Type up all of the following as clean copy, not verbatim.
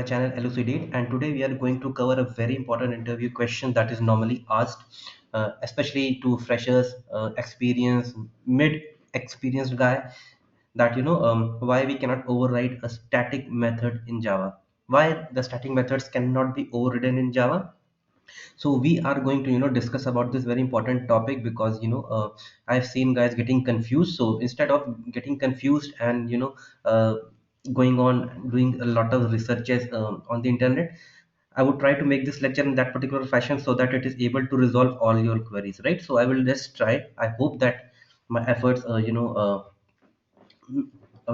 channel Elucidate, and today we are going to cover a very important interview question that is normally asked, especially to freshers, experienced, mid-experienced guy. That why we cannot override a static method in Java? Why the static methods cannot be overridden in Java? So we are going to discuss about this very important topic because I've seen guys getting confused. So instead of getting confused and going on doing a lot of researches on the internet, I would try to make this lecture in that particular fashion so that it is able to resolve all your queries, right? So I will just try. I hope that my efforts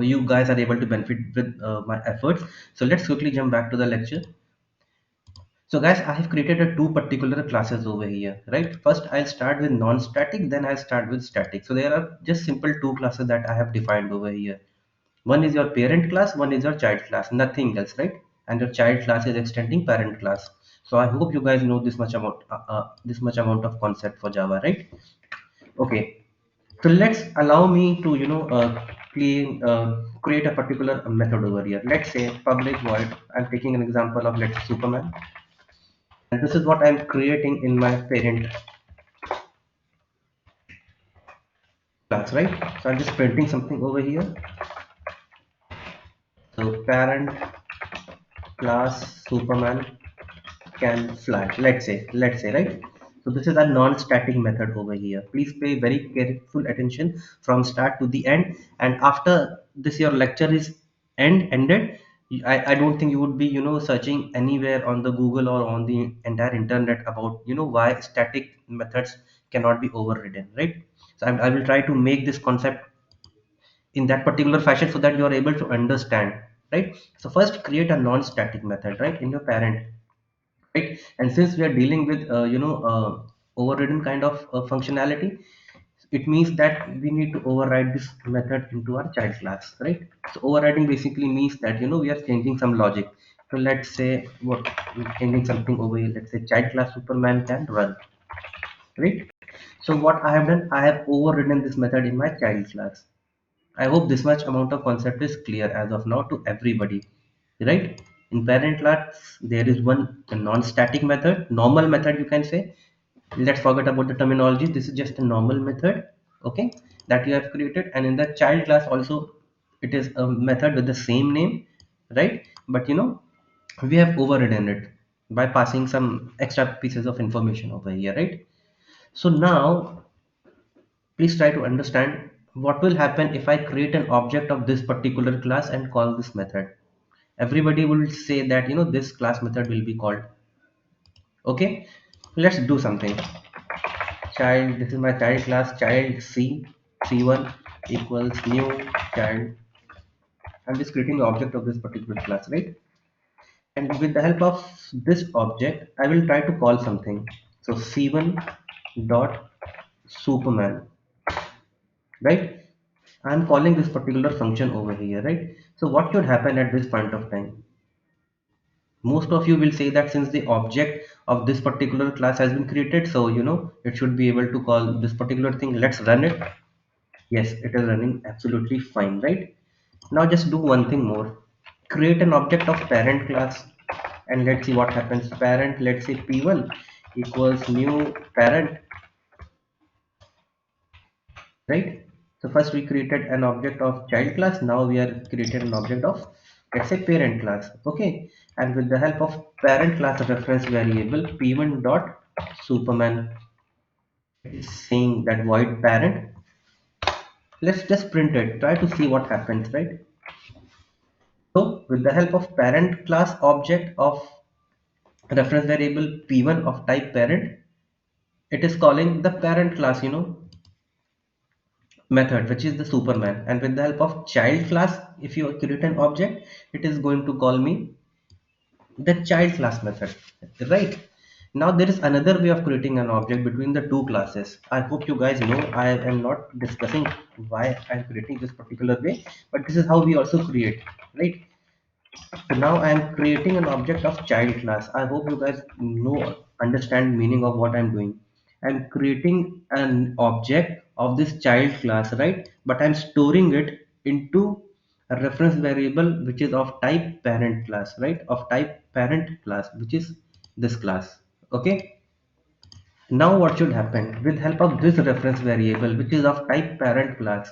you guys are able to benefit with my efforts. So let's quickly jump back to the lecture. So guys, I have created a two particular classes over here, right? First, I'll start with non-static, then I'll start with static. So there are just simple two classes that I have defined over here. One is your parent class, one is your child class, nothing else, right? And your child class is extending parent class. So I hope you guys know this much amount of concept for Java, right? Okay. So let's allow me to create a particular method over here. Let's say public void. I'm taking an example of let's say Superman. And this is what I'm creating in my parent class, right? So I'm just printing something over here. So parent class Superman can fly. Let's say, right? So this is a non-static method over here. Please pay very careful attention from start to the end. And after this, your lecture is ended. I don't think you would be searching anywhere on the Google or on the entire internet about why static methods cannot be overridden, right? So I will try to make this concept in that particular fashion so that you are able to understand, right? So first create a non-static method, right, in your parent, right? And since we are dealing with overridden kind of functionality, it means that we need to override this method into our child class, right? So overriding basically means that we are changing some logic. So let's say what we're changing something over here. Let's say child class Superman can run, right? So what I have done, I have overridden this method in my child class. I hope this much amount of concept is clear as of now to everybody, right? In parent class, there is one non-static method, normal method you can say. Let's forget about the terminology. This is just a normal method, okay, that you have created. And in the child class also, it is a method with the same name, right? But we have overridden it by passing some extra pieces of information over here, right? So now please try to understand what will happen if I create an object of this particular class and call this method. Everybody will say that this class method will be called. Okay, let's do something. Child, this is my child class, child c1 equals new child. I'm just creating the object of this particular class, right? And with the help of this object, I will try to call something. So c1 dot superman, right? I'm calling this particular function over here, right? So what should happen at this point of time? Most of you will say that since the object of this particular class has been created, so it should be able to call this particular thing. Let's run it. Yes, it is running absolutely fine, right? Now just do one thing more. Create an object of parent class and let's see what happens. Parent, let's say p1 equals new parent, right? So first we created an object of child class. Now we are created an object of let's say parent class. Okay, and with the help of parent class reference variable p1 dot superman, is saying that void parent. Let's just print it. Try to see what happens, right? So with the help of parent class object of reference variable p1 of type parent, it is calling the parent class method, which is the superman. And with the help of child class, if you create an object, it is going to call me the child class method, right? Now there is another way of creating an object between the two classes. I hope you guys know I am not discussing why I'm creating this particular way, but this is how we also create, right? So now I am creating an object of child class. I hope you guys know, understand meaning of what I'm doing. I'm creating an object of this child class, right? But I'm storing it into a reference variable which is of type parent class, right? Of type parent class, which is this class. Okay, now what should happen with help of this reference variable which is of type parent class?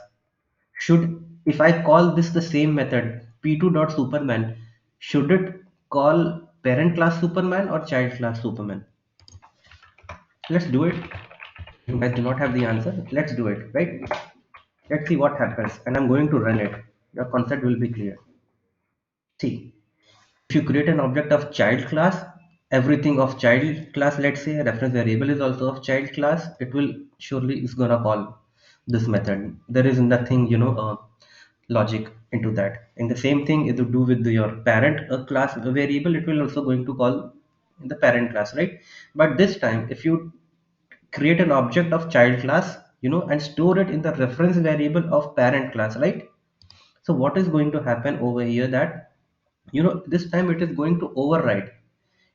Should, if I call this the same method p2 dot superman, should it call parent class superman or child class superman? Let's do it. You guys do not have the answer. Let's do it, right? Let's see what happens, and I'm going to run it. Your concept will be clear. See, if you create an object of child class, everything of child class, let's say reference variable is also of child class, it will surely is gonna call this method. There is nothing, logic into that. And the same thing is to do with your parent class variable, it will also going to call the parent class, right? But this time, if you create an object of child class, and store it in the reference variable of parent class, right? So what is going to happen over here that, this time it is going to override.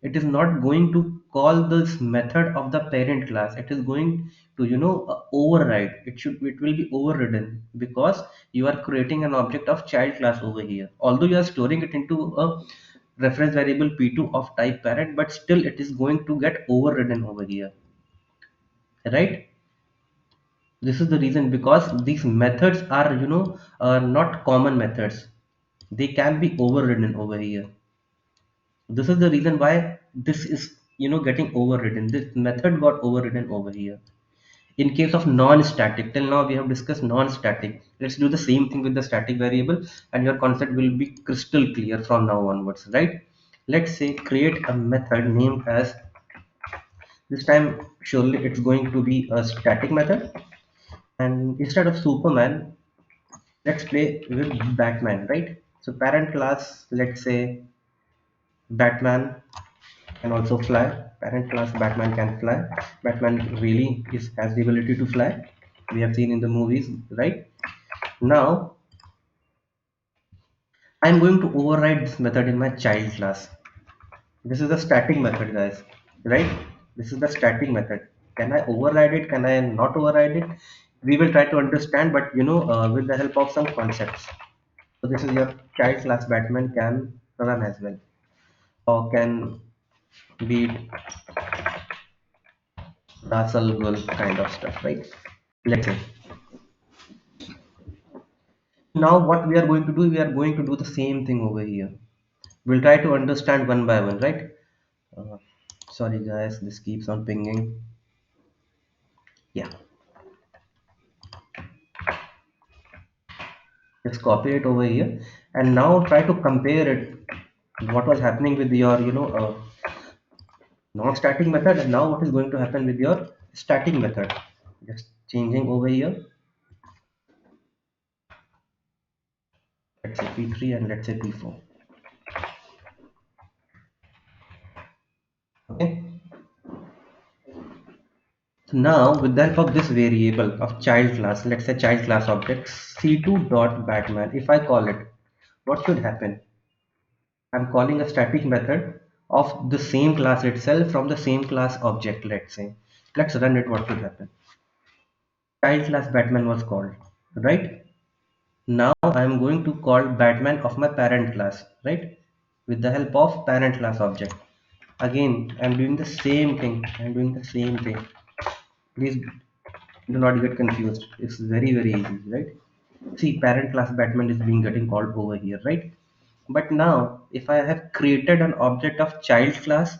It is not going to call this method of the parent class. It is going to, override. It will be overridden because you are creating an object of child class over here. Although you are storing it into a reference variable p2 of type parent, but still it is going to get overridden over here, right? This is the reason, because these methods are, not common methods. They can be overridden over here. This is the reason why this is, getting overridden. This method got overridden over here. In case of non-static, till now we have discussed non-static. Let's do the same thing with the static variable, and your concept will be crystal clear from now onwards, right? Let's say create a method named as, this time surely it's going to be a static method, and instead of superman, let's play with batman, right? So parent class, let's say batman can also fly. Parent class batman can fly. Batman really is has the ability to fly. We have seen in the movies, right? Now I'm going to override this method in my child class. This is the static method, guys, right? This is the static method. Can I override it? Can I not override it? We will try to understand, but with the help of some concepts. So this is your child class batman can run as well, or can be Russell Wolf kind of stuff, right? Let's say. Now what we are going to do, we are going to do the same thing over here. We'll try to understand one by one, right? Uh, Sorry guys, this keeps on pinging. Yeah, just copy it over here, and now try to compare it. What was happening with your, non-static method, and now what is going to happen with your static method. Just changing over here. Let's say P3 and let's say P4. Okay. So now with the help of this variable of child class, let's say child class object c2 dot batman, if I call it, what should happen? I'm calling a static method of the same class itself from the same class object, let's say. Let's run it, what should happen? Child class batman was called, right? Now I'm going to call batman of my parent class, right? With the help of parent class object. Again, I'm doing the same thing. I'm doing the same thing. Please do not get confused. It's very, very easy, right? See, parent class batman is being getting called over here, right? But now if I have created an object of child class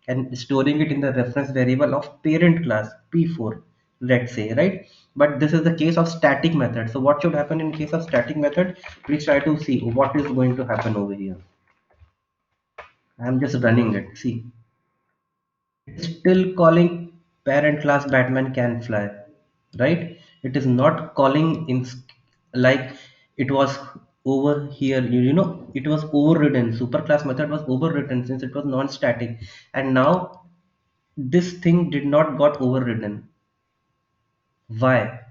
and storing it in the reference variable of parent class p4, let's say, right? But this is the case of static method. So what should happen in case of static method? Please try to see what is going to happen over here. I'm just running it. See, it's still calling parent class batman can fly, right? It is not calling in like it was over here. It was overridden. Superclass method was overridden since it was non-static, and now this thing did not got overridden. Why?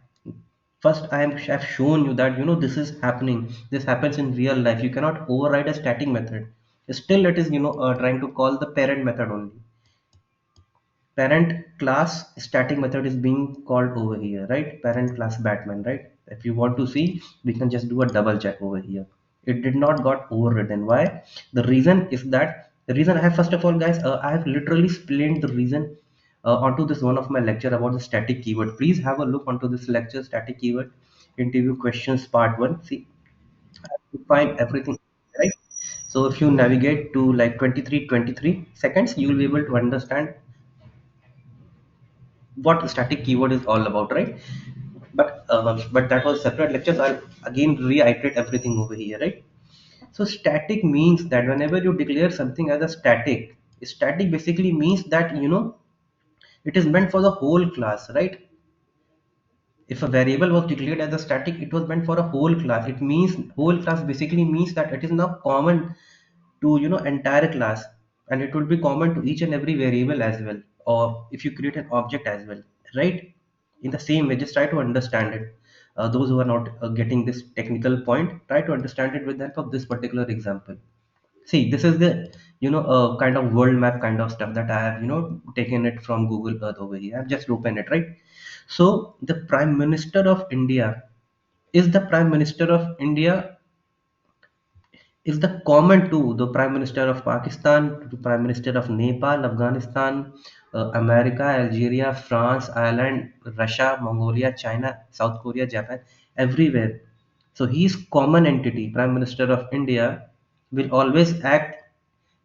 First, have shown you that this is happening. This happens in real life. You cannot override a static method. Still, it is trying to call the parent method only. Parent class static method is being called over here, right? Parent class batman, right? If you want to see, we can just do a double check over here. It did not got overridden. Why? The reason is that the reason I have, first of all, guys, I have literally explained the reason onto this one of my lecture about the static keyword. Please have a look onto this lecture, static keyword interview questions part one. See, you find everything, right? So if you navigate to like 23 seconds, you will be able to understand what static keyword is all about, right? But that was separate lectures. I'll again reiterate everything over here, right? So static means that whenever you declare something as a static basically means that it is meant for the whole class, right? If a variable was declared as a static, it was meant for a whole class. It means whole class basically means that it is now common to entire class, and it will be common to each and every variable as well, or if you create an object as well, right? In the same way, just try to understand it. Those who are not getting this technical point, try to understand it with the help of this particular example. See, this is the kind of world map kind of stuff that I have taken it from Google Earth over here. I've just opened it, right? So the Prime Minister of India is the Prime Minister of India is the common to the Prime Minister of Pakistan, to the Prime Minister of Nepal, Afghanistan, America, Algeria, France, Ireland, Russia, Mongolia, China, South Korea, Japan, everywhere. So he is common entity. Prime Minister of India will always act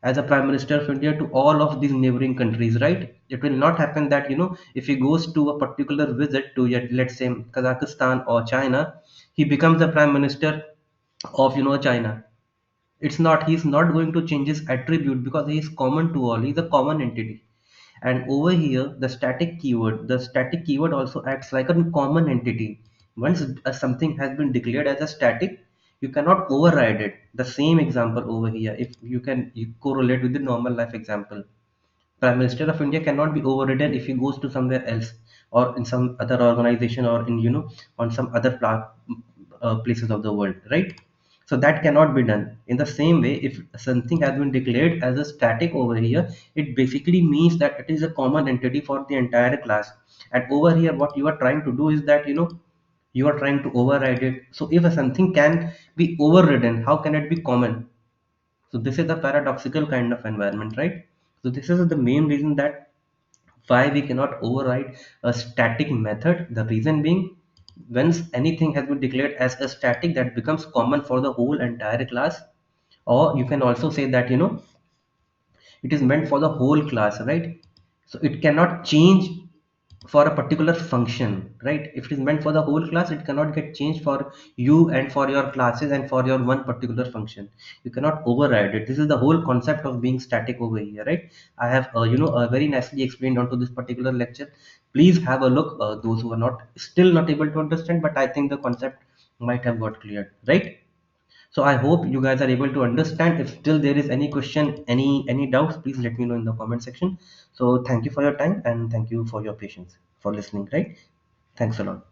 as a Prime Minister of India to all of these neighboring countries, right? It will not happen that if he goes to a particular visit to, let's say, Kazakhstan or China, he becomes the Prime Minister of China. It's not, he's not going to change his attribute because he is common to all. He's a common entity. And over here, the static keyword also acts like a common entity. Once something has been declared as a static, you cannot override it. The same example over here, if you correlate with the normal life example, Prime Minister of India cannot be overridden if he goes to somewhere else, or in some other organization, or in on some other places of the world, right? So that cannot be done. In the same way, if something has been declared as a static over here, it basically means that it is a common entity for the entire class. And over here, what you are trying to do is that you are trying to override it. So if something can be overridden, how can it be common? So this is the paradoxical kind of environment, right? So this is the main reason that why we cannot override a static method. The reason being, once anything has been declared as a static, that becomes common for the whole entire class. Or you can also say that it is meant for the whole class, right? So it cannot change for a particular function, right? If it is meant for the whole class, it cannot get changed for you and for your classes and for your one particular function. You cannot override it. This is the whole concept of being static over here, right? I have very nicely explained onto this particular lecture. Please have a look, those who are not still not able to understand, but I think the concept might have got cleared, right? So I hope you guys are able to understand. If still there is any question, any doubts, please let me know in the comment section. So thank you for your time, and thank you for your patience for listening, right? Thanks a lot.